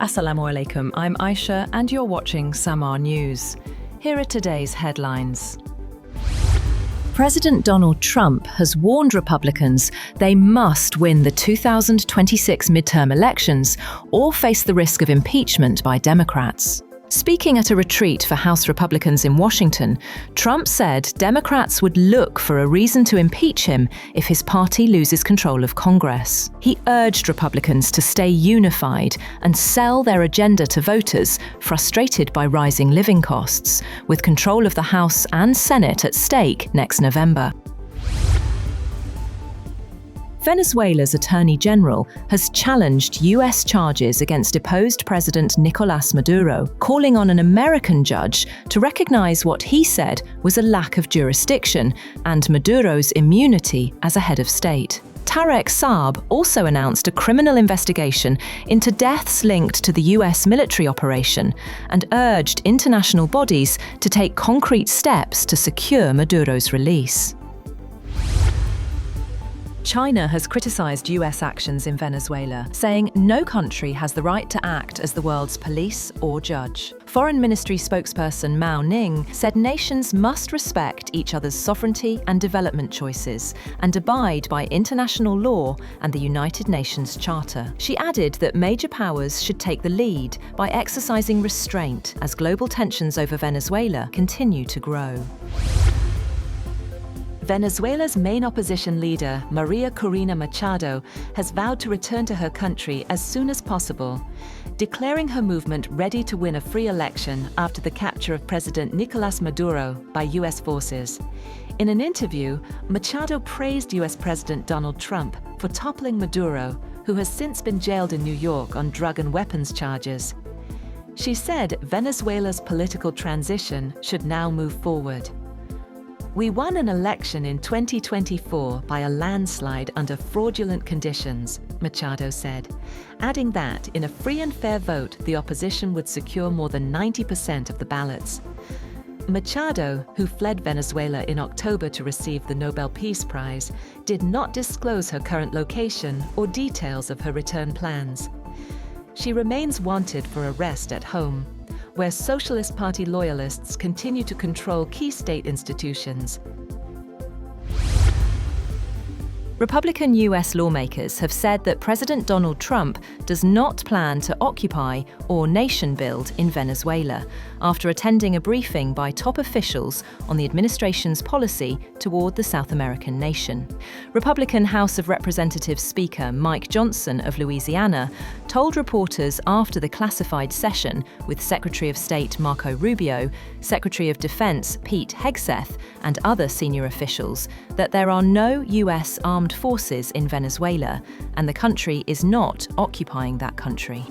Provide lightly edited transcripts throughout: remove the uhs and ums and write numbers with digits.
Assalamu alaikum, I'm Aisha and you're watching Samaa News. Here are today's headlines. President Donald Trump has warned Republicans they must win the 2026 midterm elections or face the risk of impeachment by Democrats. Speaking at a retreat for House Republicans in Washington, Trump said Democrats would look for a reason to impeach him if his party loses control of Congress. He urged Republicans to stay unified and sell their agenda to voters frustrated by rising living costs, with control of the House and Senate at stake next November. Venezuela's Attorney General has challenged US charges against deposed President Nicolás Maduro, calling on an American judge to recognize what he said was a lack of jurisdiction and Maduro's immunity as a head of state. Tarek Saab also announced a criminal investigation into deaths linked to the US military operation and urged international bodies to take concrete steps to secure Maduro's release. China has criticized US actions in Venezuela, saying no country has the right to act as the world's police or judge. Foreign Ministry spokesperson Mao Ning said nations must respect each other's sovereignty and development choices and abide by international law and the United Nations Charter. She added that major powers should take the lead by exercising restraint as global tensions over Venezuela continue to grow. Venezuela's main opposition leader, Maria Corina Machado, has vowed to return to her country as soon as possible, declaring her movement ready to win a free election after the capture of President Nicolás Maduro by US forces. In an interview, Machado praised US President Donald Trump for toppling Maduro, who has since been jailed in New York on drug and weapons charges. She said Venezuela's political transition should now move forward. "We won an election in 2024 by a landslide under fraudulent conditions," Machado said, adding that in a free and fair vote, the opposition would secure more than 90% of the ballots. Machado, who fled Venezuela in October to receive the Nobel Peace Prize, did not disclose her current location or details of her return plans. She remains wanted for arrest at home, where Socialist Party loyalists continue to control key state institutions. Republican US lawmakers have said that President Donald Trump does not plan to occupy or nation build in Venezuela after attending a briefing by top officials on the administration's policy toward the South American nation. Republican House of Representatives Speaker Mike Johnson of Louisiana told reporters after the classified session with Secretary of State Marco Rubio, Secretary of Defense Pete Hegseth, and other senior officials that there are no US armed forces in Venezuela, and the country is not occupying that country.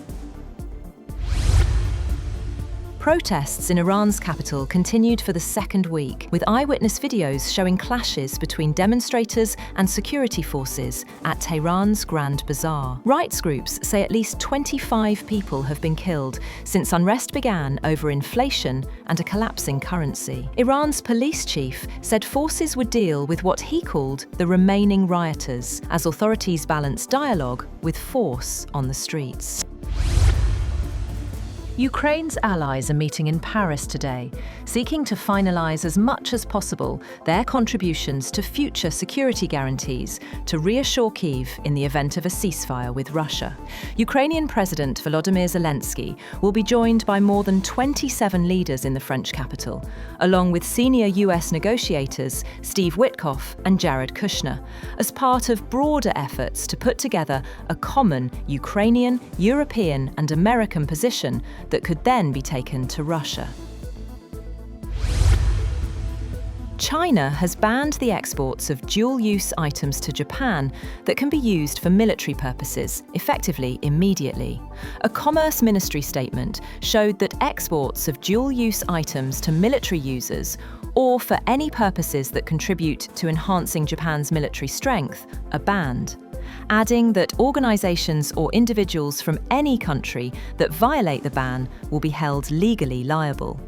Protests in Iran's capital continued for the second week, with eyewitness videos showing clashes between demonstrators and security forces at Tehran's Grand Bazaar. Rights groups say at least 25 people have been killed since unrest began over inflation and a collapsing currency. Iran's police chief said forces would deal with what he called the remaining rioters, as authorities balance dialogue with force on the streets. Ukraine's allies are meeting in Paris today, seeking to finalise as much as possible their contributions to future security guarantees to reassure Kyiv in the event of a ceasefire with Russia. Ukrainian President Volodymyr Zelensky will be joined by more than 27 leaders in the French capital, along with senior US negotiators Steve Witkoff and Jared Kushner, as part of broader efforts to put together a common Ukrainian, European and American position that could then be taken to Russia. China has banned the exports of dual-use items to Japan that can be used for military purposes, effectively immediately. A Commerce Ministry statement showed that exports of dual-use items to military users or for any purposes that contribute to enhancing Japan's military strength are banned, adding that organisations or individuals from any country that violate the ban will be held legally liable.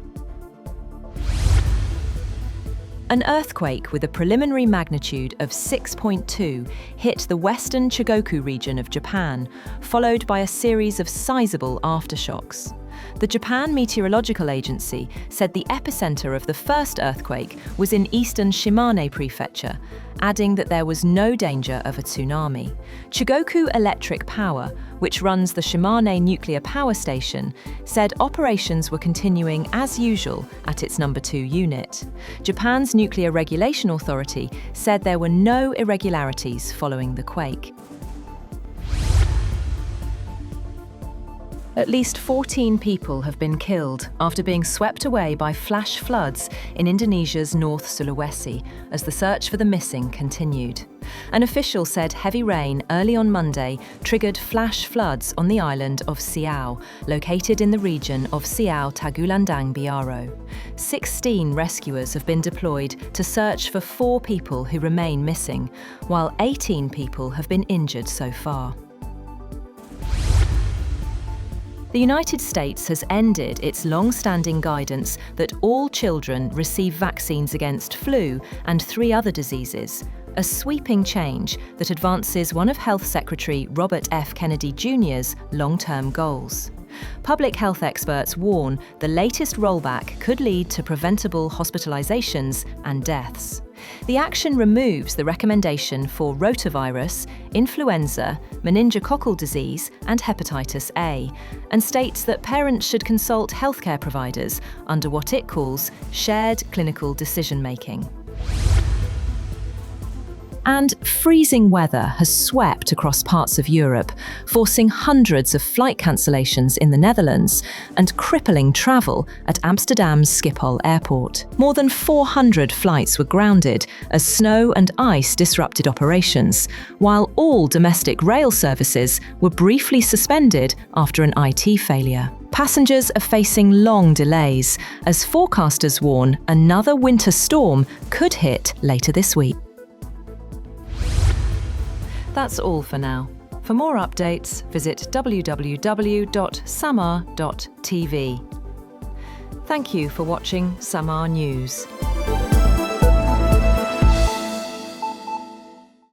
An earthquake with a preliminary magnitude of 6.2 hit the western Chugoku region of Japan, followed by a series of sizable aftershocks. The Japan Meteorological Agency said the epicenter of the first earthquake was in eastern Shimane Prefecture, adding that there was no danger of a tsunami. Chugoku Electric Power, which runs the Shimane nuclear power station, said operations were continuing as usual at its number 2 unit. Japan's Nuclear Regulation Authority said there were no irregularities following the quake. At least 14 people have been killed after being swept away by flash floods in Indonesia's North Sulawesi as the search for the missing continued. An official said heavy rain early on Monday triggered flash floods on the island of Siau, located in the region of Siau Tagulandang Biaro. 16 rescuers have been deployed to search for 4 people who remain missing, while 18 people have been injured so far. The United States has ended its long-standing guidance that all children receive vaccines against flu and 3 other diseases, a sweeping change that advances one of Health Secretary Robert F. Kennedy Jr.'s long-term goals. Public health experts warn the latest rollback could lead to preventable hospitalizations and deaths. The action removes the recommendation for rotavirus, influenza, meningococcal disease, and hepatitis A, and states that parents should consult healthcare providers under what it calls shared clinical decision-making. And freezing weather has swept across parts of Europe, forcing hundreds of flight cancellations in the Netherlands and crippling travel at Amsterdam's Schiphol airport. More than 400 flights were grounded as snow and ice disrupted operations, while all domestic rail services were briefly suspended after an IT failure. Passengers are facing long delays as forecasters warn another winter storm could hit later this week. That's all for now. For more updates, visit www.samaa.tv. Thank you for watching Samaa News.